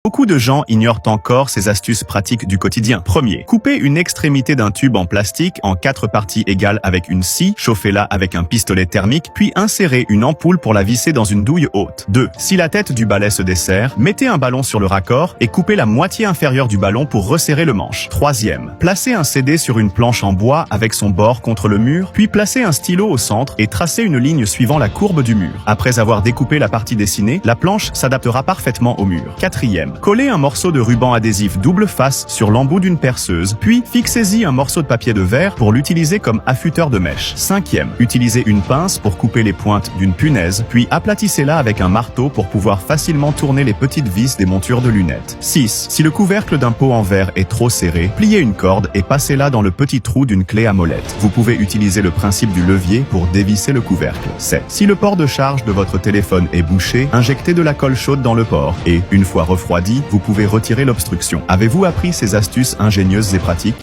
Beaucoup de gens ignorent encore ces astuces pratiques du quotidien. Premier, coupez une extrémité d'un tube en plastique en 4 parties égales avec une scie, chauffez-la avec un pistolet thermique, puis insérez une ampoule pour la visser dans une douille haute. 2. Si la tête du balai se dessert, mettez un ballon sur le raccord et coupez la moitié inférieure du ballon pour resserrer le manche. Troisième, placez un CD sur une planche en bois avec son bord contre le mur, puis placez un stylo au centre et tracez une ligne suivant la courbe du mur. Après avoir découpé la partie dessinée, la planche s'adaptera parfaitement au mur. Quatrième, collez un morceau de ruban adhésif double face sur l'embout d'une perceuse, puis fixez-y un morceau de papier de verre pour l'utiliser comme affûteur de mèche. Cinquième, utilisez une pince pour couper les pointes d'une punaise, puis aplatissez-la avec un marteau pour pouvoir facilement tourner les petites vis des montures de lunettes. 6. Si le couvercle d'un pot en verre est trop serré, pliez une corde et passez-la dans le petit trou d'une clé à molette. Vous pouvez utiliser le principe du levier pour dévisser le couvercle. 7. Si le port de charge de votre téléphone est bouché, injectez de la colle chaude dans le port et, une fois refroidi, vous pouvez retirer l'obstruction. Avez-vous appris ces astuces ingénieuses et pratiques?